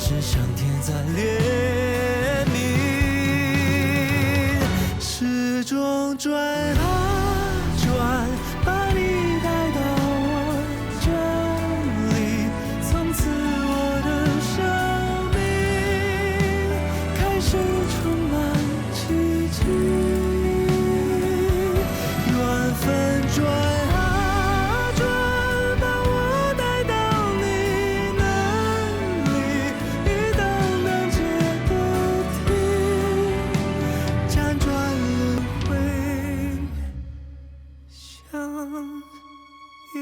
是上天在怜悯，时钟转啊转，把你带到我这里，从此我的生命开始充满奇迹，缘分转啊转，把我带到你那里，一档档结的题，辗转轮回相依。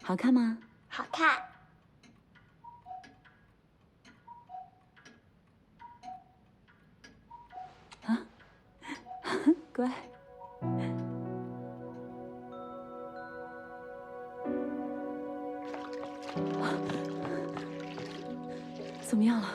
好看吗？好看。乖。怎么样了？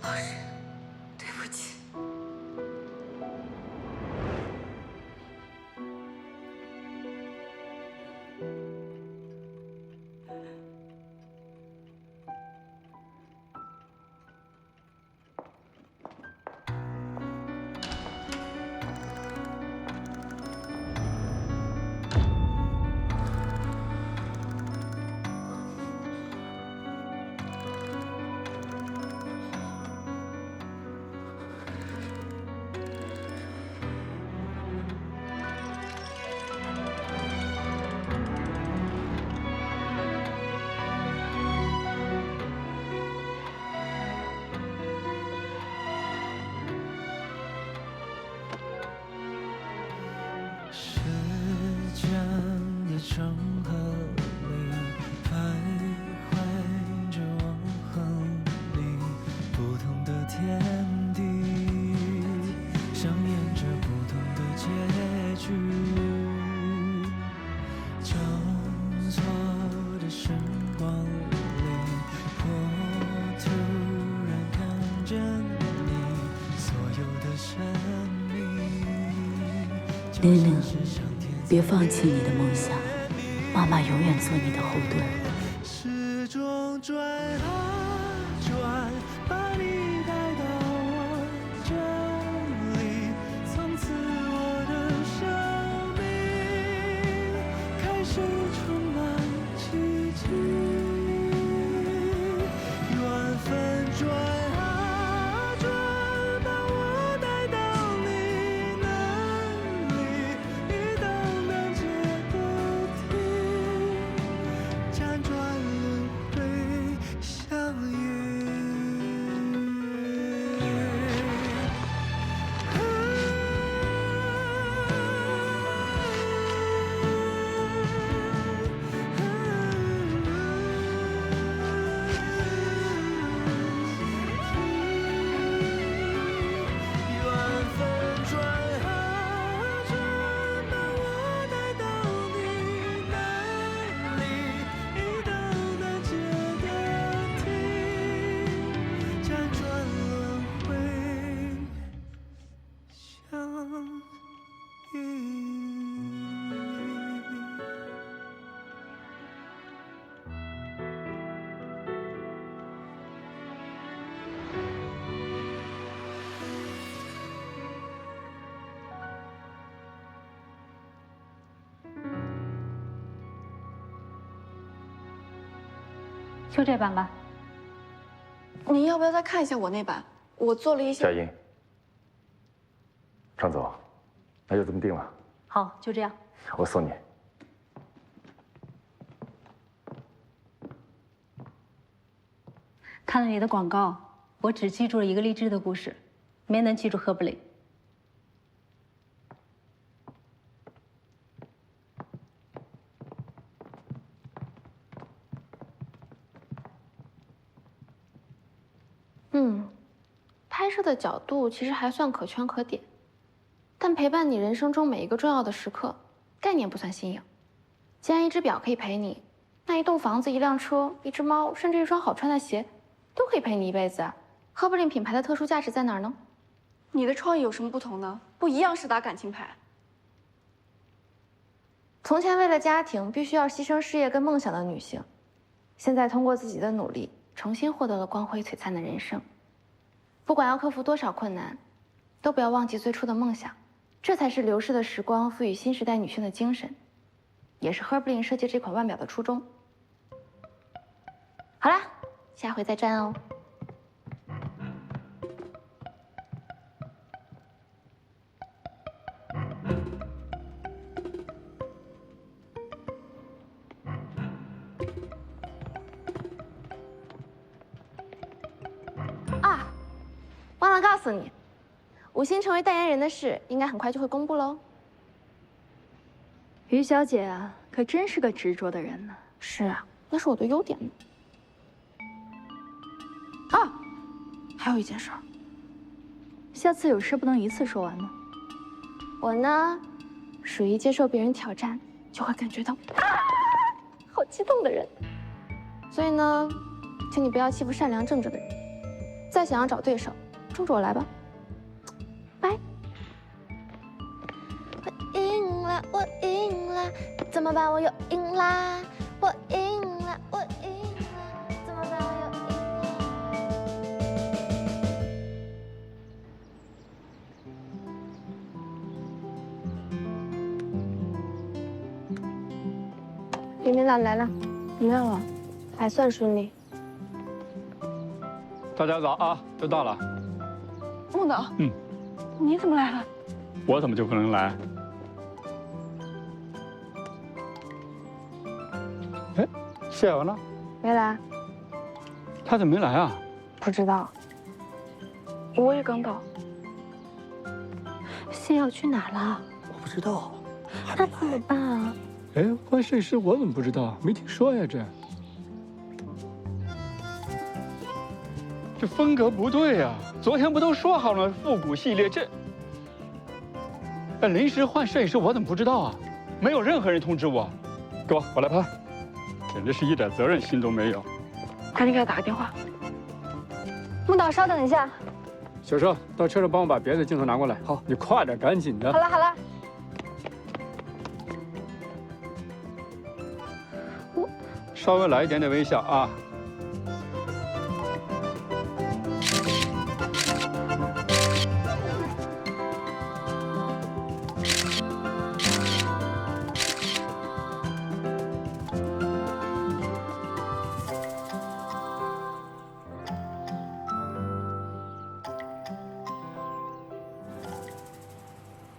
老师，对不起。时间的长河里徘徊着往恒里不同的天地，上演着不同的结局。交错的时光里，我突然看见你所有的生命。玲玲，别放弃你的梦想，妈妈永远做你的后盾。时钟转啊转，把你带到我这里，从此我的生命开始充满奇迹，缘分转啊转，把我带到你那里，一档档结的题，辗就这版吧。您要不要再看一下我那版？我做了一些。夏英，张总，那就这么定了。好，就这样。我送你。看了你的广告，我只记住了一个励志的故事，没能记住赫布林。拍摄的角度其实还算可圈可点，但陪伴你人生中每一个重要的时刻，概念不算新颖。既然一只表可以陪你，那一栋房子、一辆车、一只猫，甚至一双好穿的鞋，都可以陪你一辈子啊。赫布林品牌的特殊价值在哪儿呢？你的创意有什么不同呢？不一样是打感情牌。从前为了家庭必须要牺牲事业跟梦想的女性，现在通过自己的努力，重新获得了光辉璀璨的人生。不管要克服多少困难，都不要忘记最初的梦想，这才是流逝的时光赋予新时代女性的精神，也是 Herbelin 设计这款腕表的初衷。好啦，下回再战哦。忘了告诉你，吴昕成为代言人的事应该很快就会公布喽。于小姐啊，可真是个执着的人呢。是啊，那是我的优点呢。啊，还有一件事儿，下次有事不能一次说完吗？我呢，属于接受别人挑战就会感觉到好激动的人，所以呢，请你不要欺负善良正直的人。再想要找对手，冲着我来吧。拜。我赢了，我赢了，怎么办？我又赢啦！我赢了，我赢了，怎么办？我又赢了。林领导来了，怎么样了？还算顺利。大家早啊，都到了。孟导，你怎么来了？我怎么就不能来？哎，谢瑶呢？没来，他怎么没来啊？不知道。我也刚到。谢瑶去哪了？我不知道，那怎么办啊？哎，换摄影师我怎么不知道？没听说呀，这风格不对呀！昨天不都说好了复古系列这？临时换摄影师我怎么不知道啊？没有任何人通知我。给我来拍，简直是一点责任心都没有。赶紧给他打个电话。孟导，稍等一下。小邵，到车上帮我把别的镜头拿过来。好，你快点，赶紧的。好了好了。稍微来一点点微笑啊。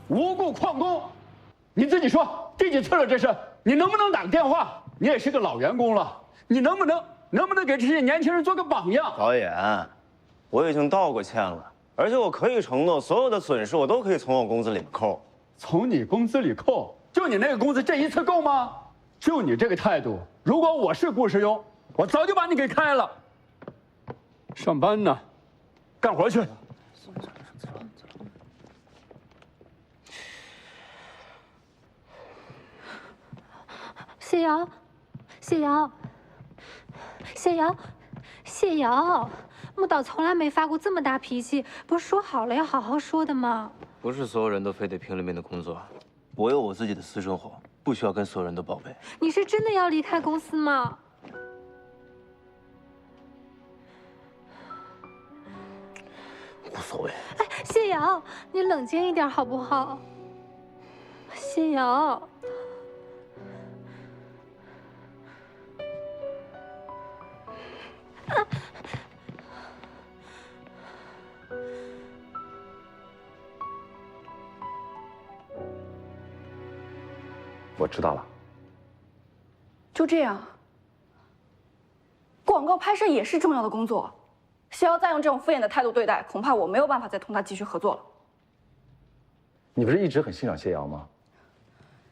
无故旷工，你自己说第几次了？这是你能不能打个电话？你也是个老员工了，你能不能给这些年轻人做个榜样？导演，我已经道过歉了，而且我可以承诺，所有的损失我都可以从我工资里扣。从你工资里扣？就你那个工资，这一次够吗？就你这个态度，如果我是顾世优，我早就把你给开了。上班呢，干活去。谢瑶，谢瑶，谢瑶，谢瑶，穆导从来没发过这么大脾气，不是说好了要好好说的吗？不是所有人都非得拼了命的工作，我有我自己的私生活，不需要跟所有人都报备。你是真的要离开公司吗？无所谓。哎，谢瑶，你冷静一点好不好？谢瑶。我知道了。就这样。广告拍摄也是重要的工作，谢瑶再用这种敷衍的态度对待，恐怕我没有办法再同他继续合作了。你不是一直很欣赏谢瑶吗？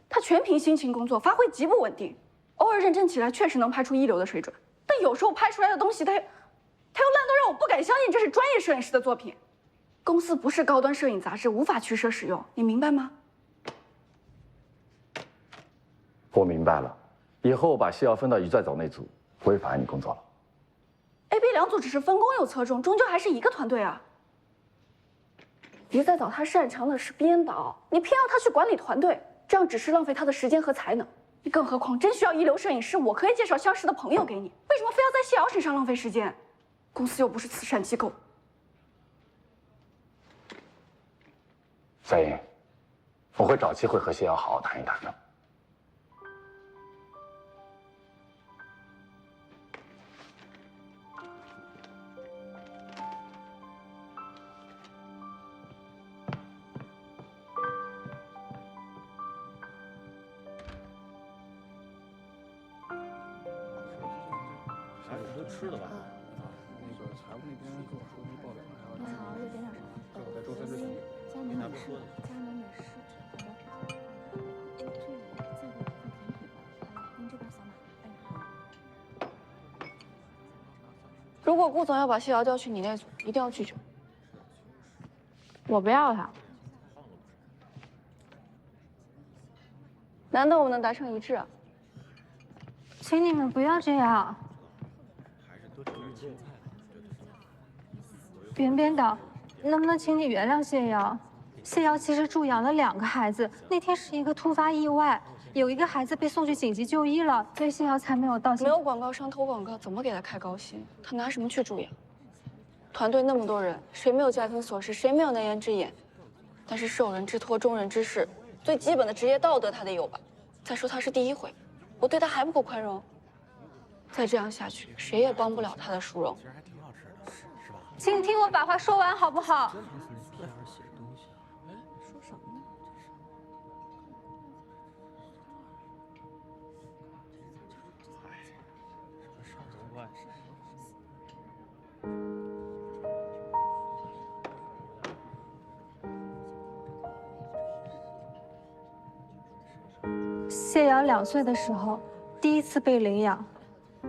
他全凭心情工作，发挥极不稳定，偶尔认真起来确实能拍出一流的水准，但有时候拍出来的东西他又烂到让我不敢相信这是专业摄影师的作品。公司不是高端摄影杂志，无法取舍使用，你明白吗？我明白了，以后我把谢瑶分到一再走那组，不会妨碍你工作了。A、B 两组只是分工有侧重，终究还是一个团队啊。一再早他擅长的是编导，你偏要他去管理团队，这样只是浪费他的时间和才能。你更何况真需要一流摄影师，我可以介绍相识的朋友给你，为什么非要在谢瑶身上浪费时间？公司又不是慈善机构。赛英，我会找机会和谢瑶好好谈一谈的。吃的吧？那个财务那边跟我说没报表，还要你好，有点事。正好在周三之前。佳能美式，佳能美式，好的。这里再给我一份甜品。您这边扫码。如果顾总要把谢瑶调去你那组，一定要拒绝。我不要他。难得我们能达成一致啊！请你们不要这样。袁编导，能不能请你原谅谢瑶？谢瑶其实助养了2个孩子，那天是一个突发意外，有一个孩子被送去紧急就医了，所以谢瑶才没有到现场。没有广告商投广告，怎么给他开高薪？他拿什么去助养？团队那么多人，谁没有家庭琐事，谁没有难言之隐？但是受人之托，忠人之事，最基本的职业道德他得有吧？再说他是第一回，我对他还不够宽容。再这样下去，谁也帮不了他的殊荣。请你听我把话说完好不好？谢瑶2岁的时候，第一次被领养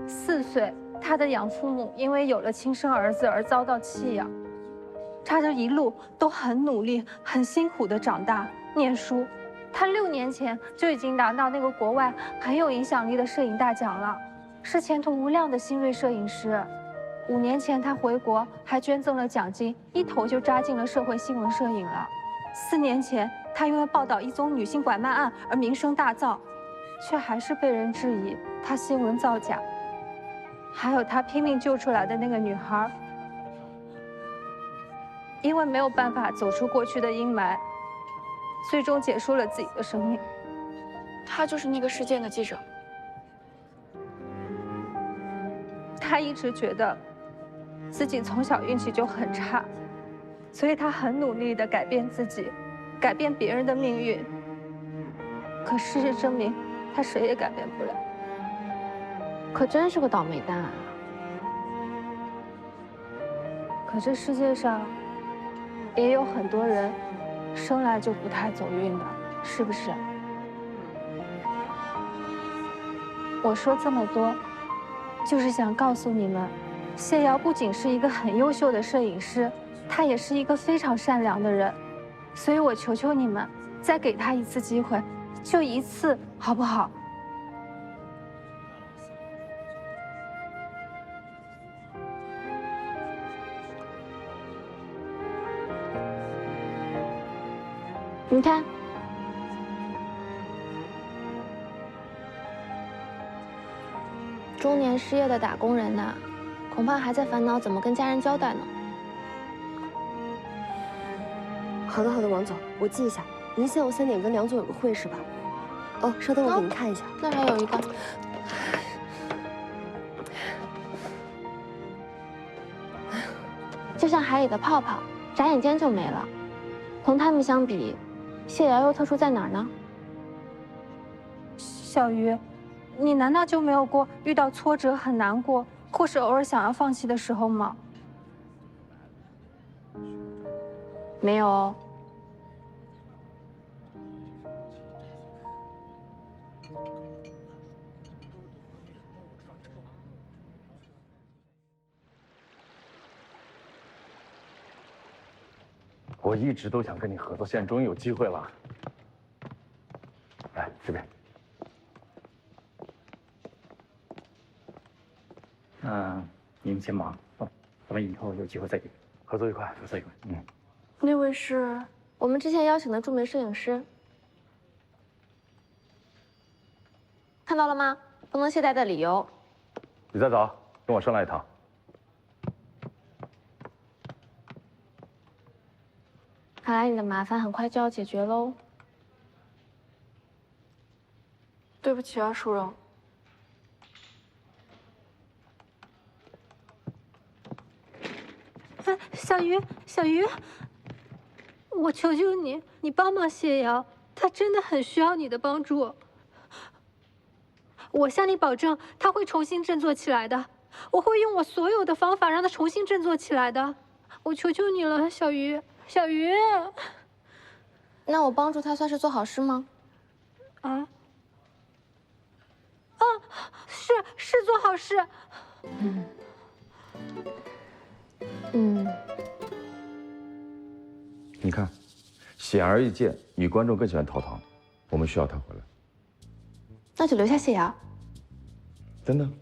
；4岁。他的养父母因为有了亲生儿子而遭到弃养，他这一路都很努力、很辛苦的长大念书。他6年前就已经拿到那个国外很有影响力的摄影大奖了，是前途无量的新锐摄影师。5年前他回国还捐赠了奖金，一头就扎进了社会新闻摄影了。4年前他因为报道一宗女性拐卖案而名声大噪，却还是被人质疑他新闻造假。还有他拼命救出来的那个女孩，因为没有办法走出过去的阴霾，最终结束了自己的生命。他就是那个事件的记者。他一直觉得自己从小运气就很差，所以他很努力地改变自己，改变别人的命运。可事实证明，他谁也改变不了。可真是个倒霉蛋啊！可这世界上也有很多人生来就不太走运的，是不是？我说这么多，就是想告诉你们，谢瑶不仅是一个很优秀的摄影师，他也是一个非常善良的人。所以我求求你们，再给他一次机会，就1次，好不好？你看，中年失业的打工人呐，恐怕还在烦恼怎么跟家人交代呢。好的，好的，王总，我记一下。您下午3点跟梁总有个会是吧？哦，稍等，我给您看一下。那还有一个，就像海里的泡泡，眨眼间就没了。同他们相比，谢瑶又特殊在哪儿呢？小鱼，你难道就没有过遇到挫折很难过，或是偶尔想要放弃的时候吗？没有哦。我一直都想跟你合作，现在终于有机会了。来这边。你们先忙，咱们以后有机会再合作愉快，合作愉快。那位是我们之前邀请的著名摄影师，看到了吗？不能懈怠的理由。李在早，跟我上来一趟。看来你的麻烦很快就要解决喽。对不起啊，淑荣。小鱼，小鱼，我求求你，你帮帮谢瑶，她真的很需要你的帮助。我向你保证，她会重新振作起来的。我会用我所有的方法让她重新振作起来的。我求求你了，小鱼，小鱼。那我帮助她算是做好事吗？是做好事。你看，显而易见，女观众更喜欢陶唐，我们需要她回来。那就留下谢瑶。等等，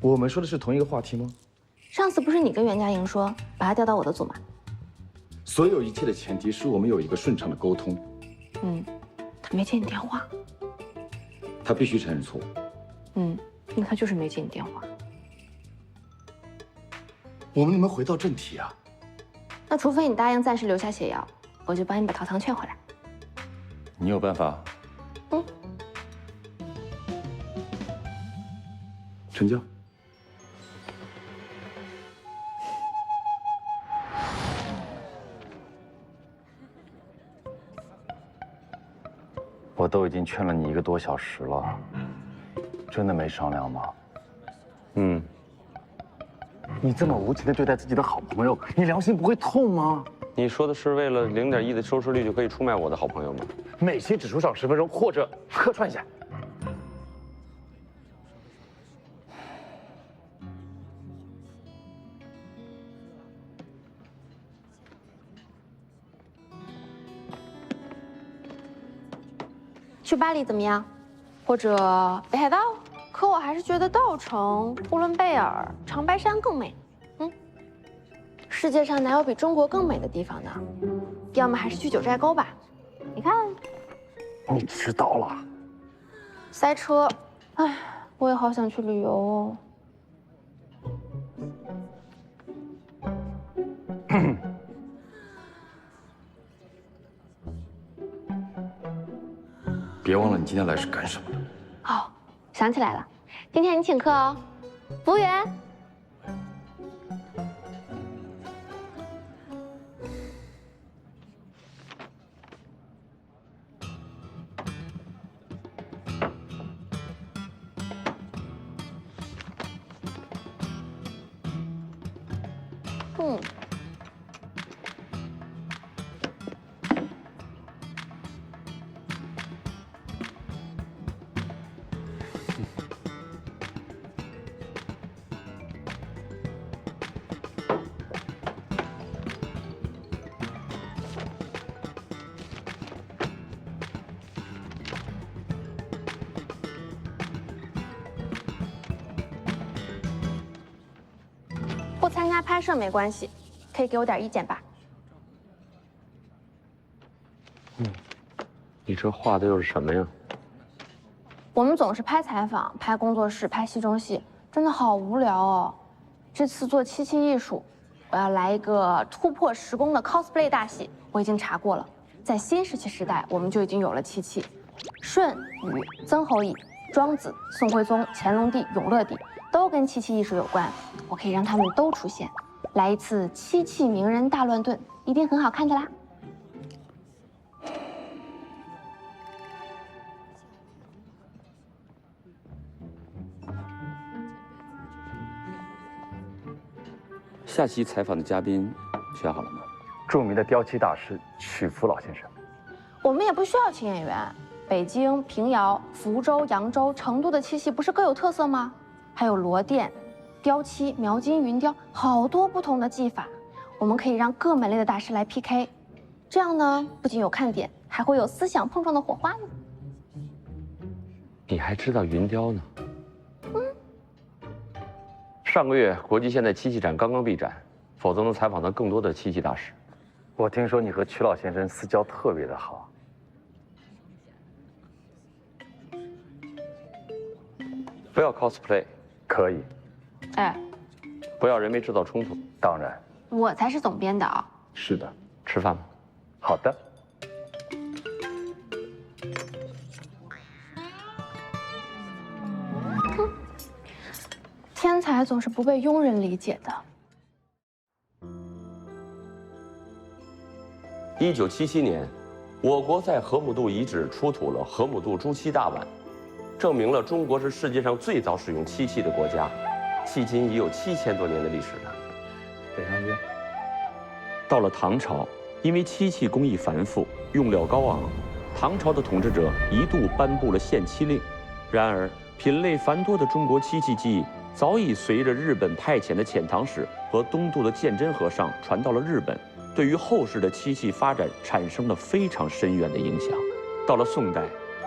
我们说的是同一个话题吗？上次不是你跟袁佳莹说把她调到我的组吗？所有一切的前提是我们有一个顺畅的沟通。她没接你电话。她必须承认错误。那她就是没接你电话。我们能不能回到正题啊？那除非你答应暂时留下谢瑶，我就帮你把陶唐劝回来。你有办法？成交。我都已经劝了你1个多小时了，真的没商量吗？你这么无情的对待自己的好朋友，你良心不会痛吗？你说的是为了0.1的收视率就可以出卖我的好朋友吗？每期只出场10分钟，或者客串一下。去巴黎怎么样？或者北海道？可我还是觉得稻城、呼伦贝尔、长白山更美。世界上哪有比中国更美的地方呢？要么还是去九寨沟吧。你看，你知道了。塞车，哎，我也好想去旅游哦。别忘了你今天来是干什么的。哦，想起来了，今天你请客哦，服务员。不参加拍摄没关系，可以给我点意见吧？你这画的又是什么呀？我们总是拍采访、拍工作室、拍戏中戏，真的好无聊哦。这次做七七艺术，我要来一个突破时空的 cosplay 大戏。我已经查过了，在新石器时代我们就已经有了七七，舜禹、曾侯乙、庄子、宋徽宗、乾隆帝、永乐帝都跟七七艺术有关。我可以让他们都出现，来一次七气名人大乱炖，一定很好看的啦。下期采访的嘉宾选好了吗？著名的雕漆大师曲福老先生。我们也不需要请演员。北京、平遥、福州、扬州、成都的漆器不是各有特色吗？还有罗店、雕漆、描金、云雕，好多不同的技法。我们可以让各门类的大师来 PK， 这样呢，不仅有看点，还会有思想碰撞的火花呢。你还知道云雕呢？上个月国际现代漆器展刚刚闭展，否则能采访到更多的漆器大师。我听说你和曲老先生私交特别的好。不要 cosplay， 可以。哎，不要人为制造冲突。当然。我才是总编导。是的。吃饭吗？好的。天才总是不被庸人理解的。1977年，我国在河姆渡遗址出土了河姆渡朱漆大碗，证明了中国是世界上最早使用漆器的国家，迄今已有7000多年的历史了。北上约。到了唐朝，因为漆器工艺繁复，用料高昂，唐朝的统治者一度颁布了限漆令。然而，品类繁多的中国漆器技艺早已随着日本派遣的遣唐使和东渡的鉴真和尚传到了日本，对于后世的漆器发展产生了非常深远的影响。到了宋代，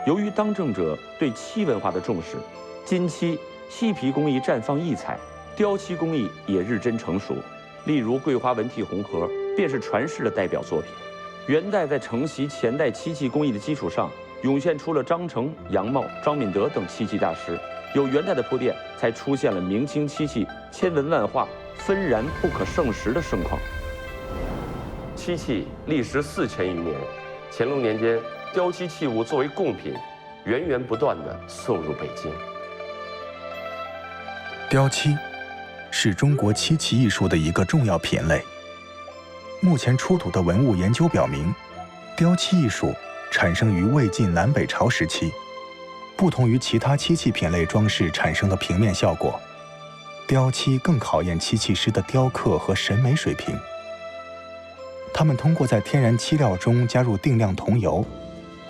由于当政者对漆文化的重视，金漆、漆皮工艺绽放异彩，雕漆工艺也日臻成熟。例如桂花纹体红盒便是传世的代表作品。元代在承袭前代漆器工艺的基础上，涌现出了张成、杨茂、张敏德等漆器大师。有元代的铺垫，才出现了明清漆器千文万化、纷然不可胜时的盛况。漆器历时4000余年，乾隆年间，雕漆器物作为贡品，源源不断地送入北京。雕漆是中国漆器艺术的一个重要品类。目前出土的文物研究表明，雕漆艺术产生于魏晋南北朝时期。不同于其他漆器品类装饰产生的平面效果，雕漆更考验漆器师的雕刻和审美水平。他们通过在天然漆料中加入定量桐油，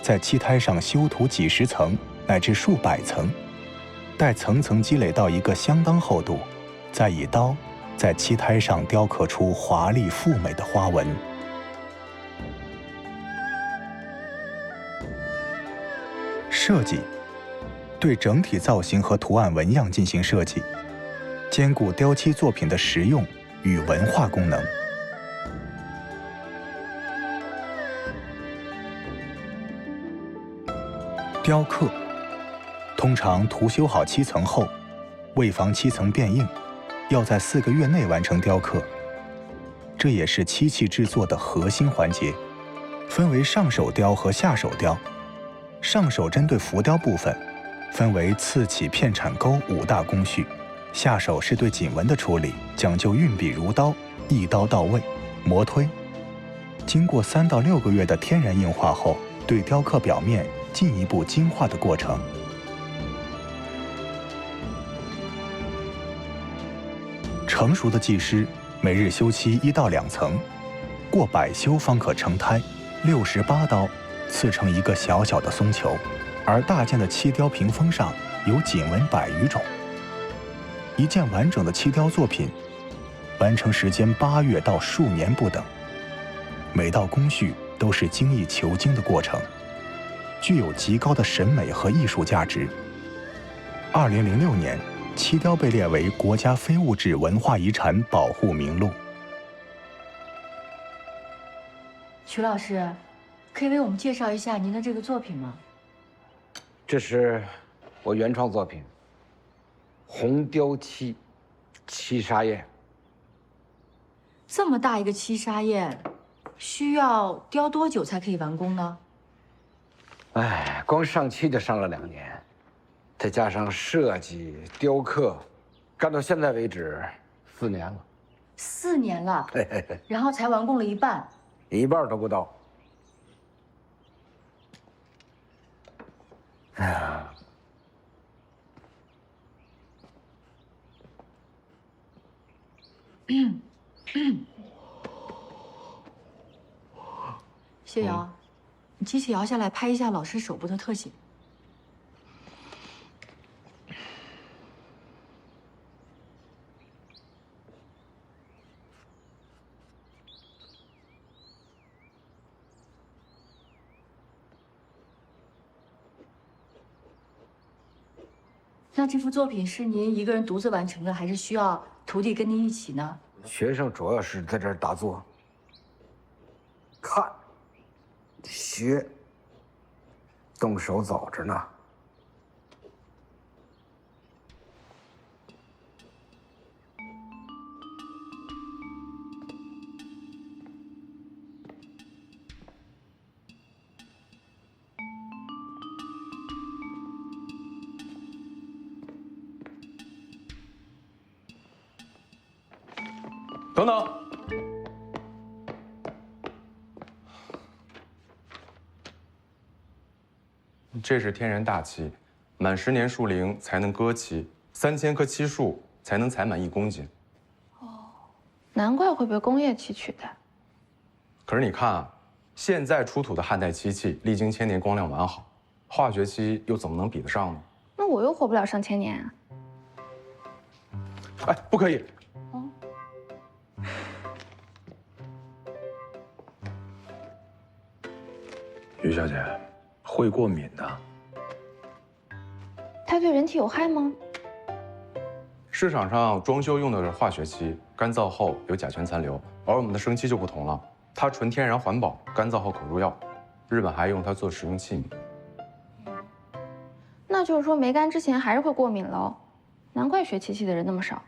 在漆胎上修涂几十层乃至数百层，待层层积累到一个相当厚度，再以刀在漆胎上雕刻出华丽富美的花纹。设计对整体造型和图案纹样进行设计，兼顾雕漆作品的实用与文化功能。雕刻通常涂修好漆层后，为防漆层变硬，要在4个月内完成雕刻。这也是漆器制作的核心环节，分为上手雕和下手雕。上手针对浮雕部分，分为刺起、片铲、钩5大工序；下手是对锦纹的处理，讲究运笔如刀，一刀到位，磨推。经过3到6个月的天然硬化后，对雕刻表面进一步精化的过程。成熟的技师每日修漆1到2层，过百修方可成胎，68刀刺成一个小小的松球。而大件的漆雕屏风上有锦纹100余种。一件完整的漆雕作品，完成时间8月到数年不等。每道工序都是精益求精的过程，具有极高的审美和艺术价值。2006年，漆雕被列为国家非物质文化遗产保护名录。曲老师，可以为我们介绍一下您的这个作品吗？这是我原创作品，红雕漆七砂砚。这么大一个七砂砚，需要雕多久才可以完工呢？哎，光上漆就上了2年，再加上设计、雕刻，干到现在为止4年了。4年了，然后才完工了一半，一半都不到。哎呀，谢瑶，你机器摇下来拍一下老师手部的特写。那这幅作品是您一个人独自完成的，还是需要徒弟跟您一起呢？学生主要是在这儿打坐、看、学，动手早着呢。等等，这是天然大漆，满10年树龄才能割漆，3000棵漆树才能采满1公斤。难怪会被工业漆取代。可是你看啊，现在出土的汉代漆器历经千年光亮完好，化学漆又怎么能比得上呢？那我又活不了上千年啊！哎，不可以！于小姐，会过敏的。它对人体有害吗？市场上装修用的是化学漆，干燥后有甲醛残留，而我们的生漆就不同了，它纯天然环保，干燥后可入药。日本还用它做食用器皿。那就是说没干之前还是会过敏喽，难怪学漆器的人那么少。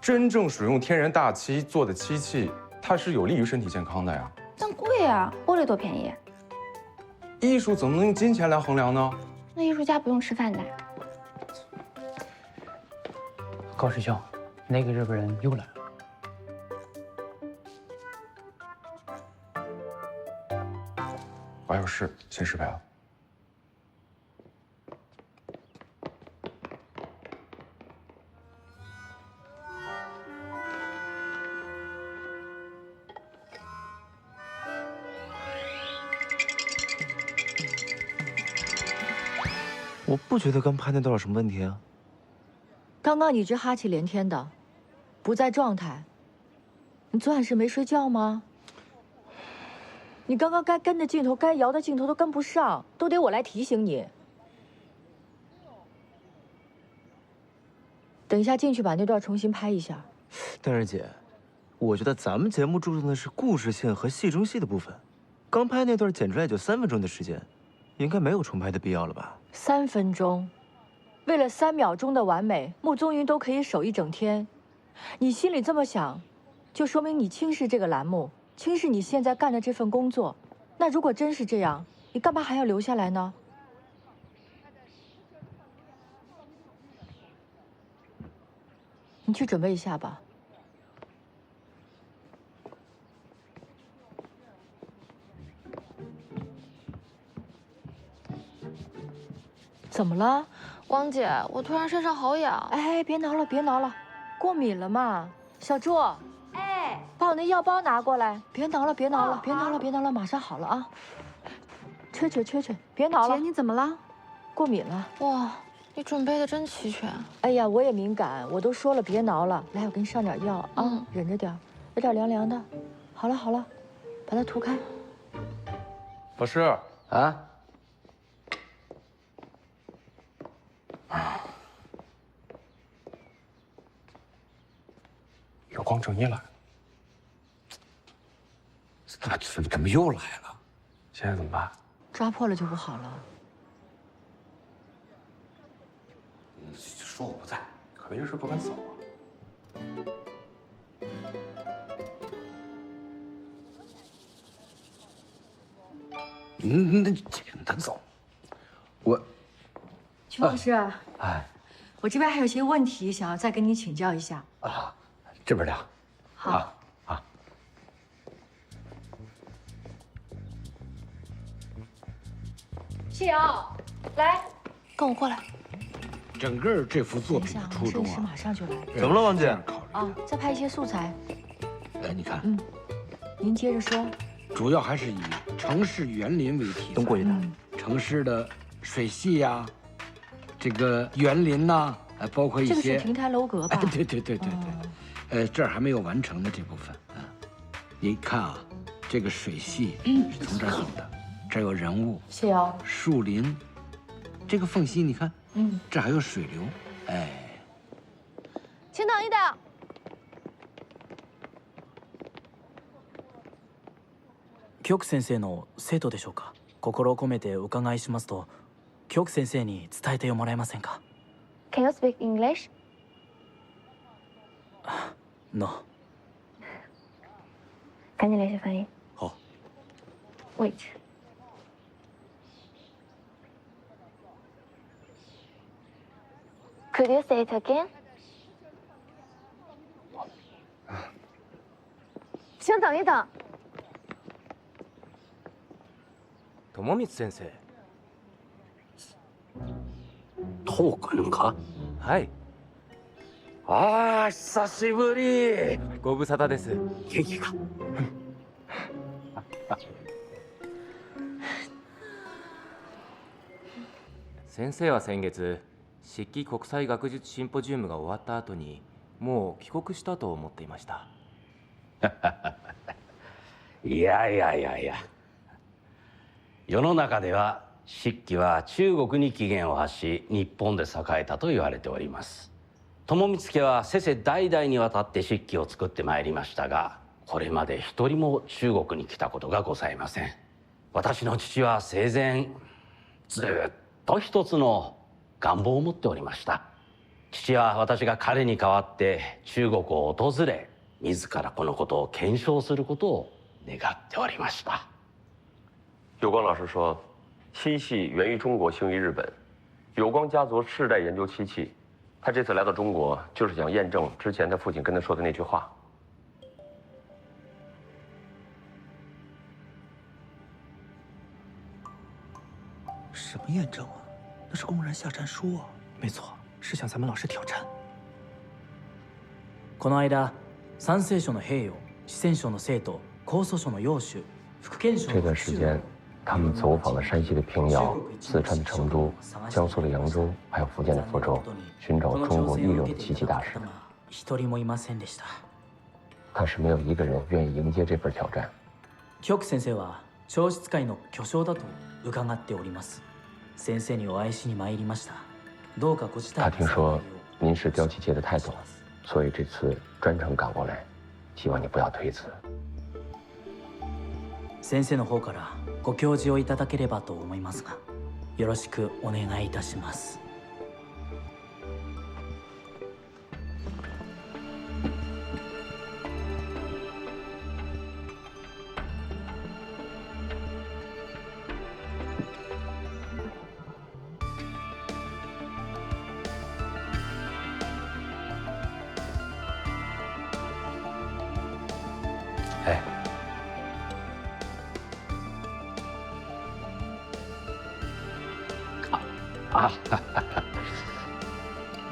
真正使用天然大漆做的漆器，它是有利于身体健康的呀。但贵啊，玻璃多便宜。艺术怎么能用金钱来衡量呢？那艺术家不用吃饭的。高师兄，那个日本人又来了。我还有事，先失陪了。我不觉得刚拍那段有什么问题啊。刚刚你这哈气连天的，不在状态。你昨晚是没睡觉吗？你刚刚该跟的镜头、该摇的镜头都跟不上，都得我来提醒你。等一下进去把那段重新拍一下。但是姐，我觉得咱们节目注重的是故事性和戏中戏的部分，刚拍那段剪出来也就3分钟的时间，应该没有重拍的必要了吧？3分钟，为了3秒钟的完美，穆宗云都可以守1整天。你心里这么想，就说明你轻视这个栏目，轻视你现在干的这份工作。那如果真是这样，你干嘛还要留下来呢？你去准备一下吧。怎么了，汪姐？我突然身上好痒。哎，别挠了，别挠了，过敏了嘛。小朱，哎，把我那药包拿过来。别挠了，别挠了，别挠了，别挠了，马上好了啊。吹吹吹吹，别挠了。姐，你怎么了？过敏了。哇，你准备的真齐全。哎呀，我也敏感，我都说了别挠了。来，我给你上点药啊，忍着点，有点凉凉的。好了好了，把它涂开。老师啊。有光正一来了，怎么又来了？现在怎么办？抓破了就不好了。说我不在，可能是不敢走啊。那请他走。曲老师，哎，我这边还有些问题想要再跟你请教一下。啊，这边聊。好。谢瑶，来，跟我过来。整个这幅作品的初衷啊，马上就来。怎么了，王姐？啊，再拍一些素材。你看，您接着说。主要还是以城市园林为题材，城市的水系呀，这个园林呐，包括一些。这个是亭台楼阁吧？对，这儿还没有完成的这部分啊。你看啊，这个水系是从这儿走的，这儿有人物，谢瑶，树林，这个缝隙你看，这还有水流，哎。请等一等。京極先生の生徒でしょうか。心を込めてお伺いしますと、京極先生に伝えてもらえませんか。Can you speak English? No。赶紧联系翻译。好。Wait。Could you say it again? 请等一等。友光先生。トークンか。はい。ああ、久しぶり。ご無沙汰です。元気か。先生は先月、漆器国際学術シンポジウムが終わった後に、もう帰国したと思っていました。いや。世の中では漆器は中国に起源を発し、日本で栄えたと言われております。友光家は世々代々にわたって漆器を作ってまいりましたが、これまで一人も中国に来たことがございません。私の父は生前ずっと一つの願望を持っておりました。父は私が彼に代わって中国を訪れ、自らこのことを検証することを願っておりました。有光老师说，漆器源于中国，兴于日本。有光家族世代研究漆器，他这次来到中国，就是想验证之前他父亲跟他说的那句话。什么验证啊？那是公然下战书啊！没错，是向咱们老师挑战。この間、三聖書の兵用、四川省の生徒、江蘇省の幼主、福建省这段时间，他们走访了山西的平遥、四川的成都、江苏的扬州，还有福建的福州，寻找中国一流的漆器大师。一人もいませんでした。可是没有一个人愿意迎接这份挑战。京極先生は彫漆界の巨匠だと伺っております。先生にお会いしに参りました。どうかご自宅。他听说您是雕漆界的泰斗，所以这次专程赶过来，希望你不要推辞。先生の方からご教示をいただければと思いますが、よろしくお願いいたします。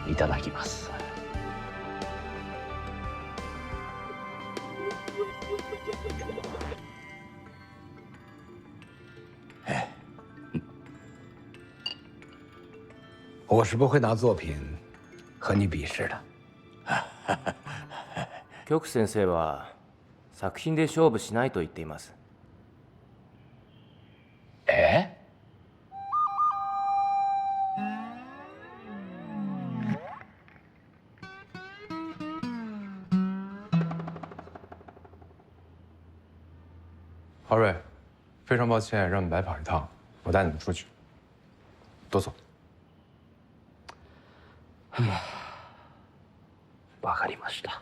いただきます。我是不会拿作品和你比试的。京極先生は作品で勝負しないと言っています。华瑞，非常抱歉让你白跑一趟，我带你们出去。多走。わかりました。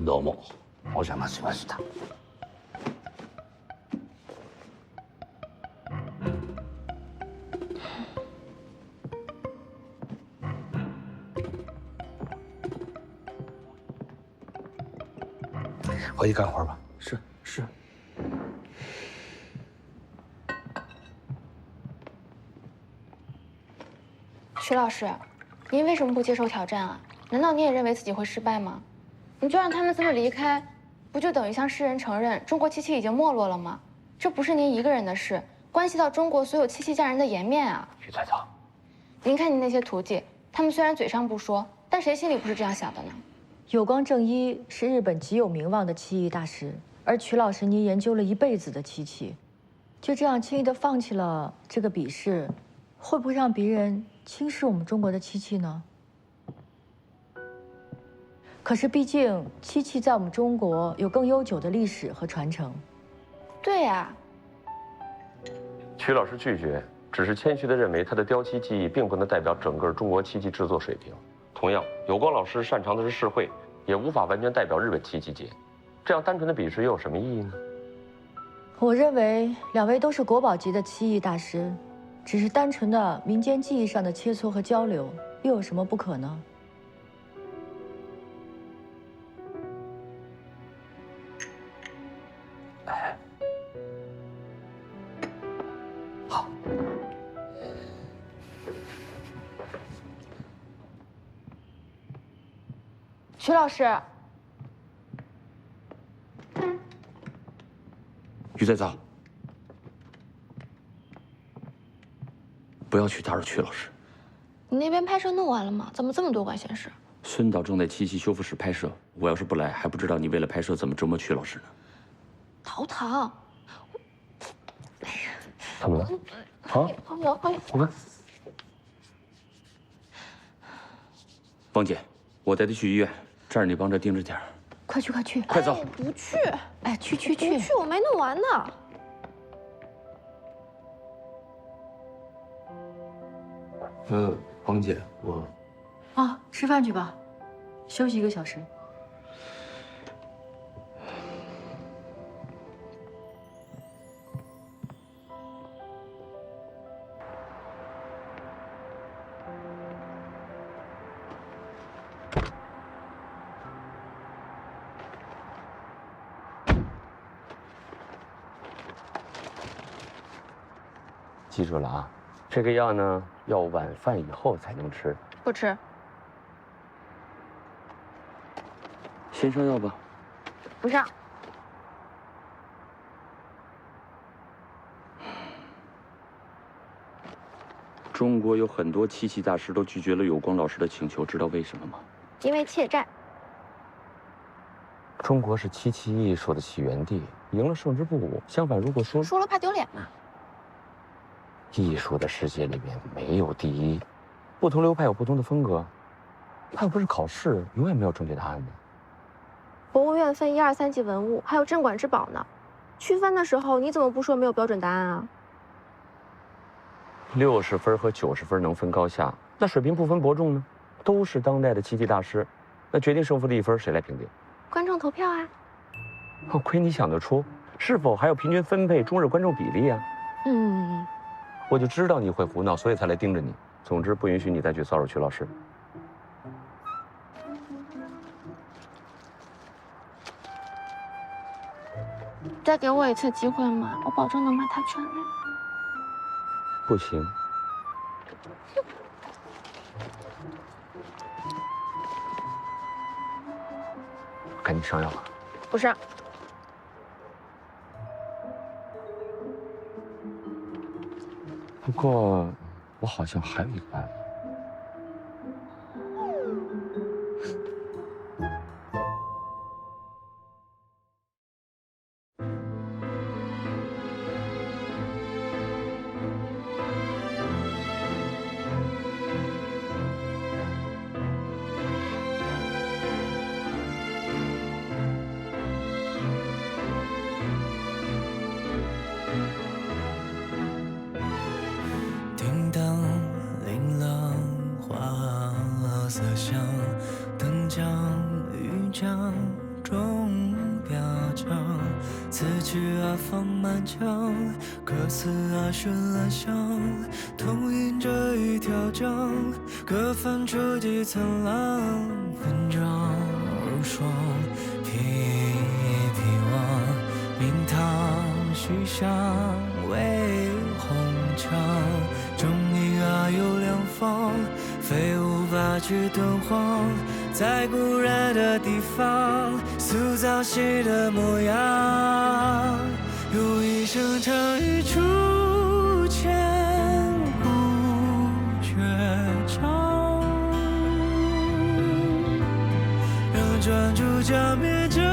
どうもお邪魔しました。回去干活吧。是。徐老师，您为什么不接受挑战啊？难道你也认为自己会失败吗？你就让他们这么离开，不就等于向世人承认中国漆器已经没落了吗？这不是您一个人的事，关系到中国所有漆器匠人的颜面啊！于在操，您看您那些徒弟，他们虽然嘴上不说，但谁心里不是这样想的呢？有光正一是日本极有名望的漆艺大师，而曲老师您研究了一辈子的漆器，就这样轻易地放弃了这个比试，会不会让别人轻视我们中国的漆器呢？可是毕竟漆器在我们中国有更悠久的历史和传承。对呀。曲老师拒绝，只是谦虚地认为他的雕漆技艺并不能代表整个中国漆器制作水平。同样，有光老师擅长的是试绘，也无法完全代表日本漆器界。这样单纯的比试又有什么意义呢？我认为两位都是国宝级的漆艺大师，只是单纯的民间技艺上的切磋和交流，又有什么不可呢？好。曲老师，于在造，不要去打扰曲老师。你那边拍摄弄完了吗？怎么这么多管闲事？孙导正在漆器修复室拍摄，我要是不来，还不知道你为了拍摄怎么折磨曲老师呢。陶唐，怎么了？啊？好有。我看。芳姐，我带他去医院，这儿你帮着盯着点儿。快去，快走！不去！哎，去！不去，我没弄完呢。芳姐，我啊，吃饭去吧，休息1个小时。记住了啊，这个药呢，要晚饭以后才能吃。不吃。先上药吧。不上。中国有很多漆器大师都拒绝了有光老师的请求，知道为什么吗？因为欠债。中国是漆器艺术的起源地，赢了胜之不武。相反，如果输了怕丢脸嘛。艺术的世界里面没有第一，不同流派有不同的风格，它又不是考试，永远没有正确答案的。博物院分1、2、3级文物，还有镇馆之宝呢。区分的时候你怎么不说没有标准答案啊？60分和90分能分高下，那水平不分伯仲呢？都是当代的漆器大师，那决定胜负的1分谁来评定？观众投票啊。哦，亏你想得出，是否还要平均分配中日观众比例啊？我就知道你会胡闹，所以才来盯着你。总之，不允许你再去骚扰曲老师。再给我1次机会嘛，我保证能把他全面。不行。赶紧上药吧。不上。不过，我好像还有一个办法。叮当琳琅花色香，灯将玉浆钟表彰。此曲放满腔，歌词绚烂香，同饮着一条江，各泛出几层浪，分章如霜，披披望，明堂虚香为红墙，钟影有两方，飞舞百去敦煌，在古人的地方塑造戏的模样，用一声长语出千古绝唱，让专注浇灭这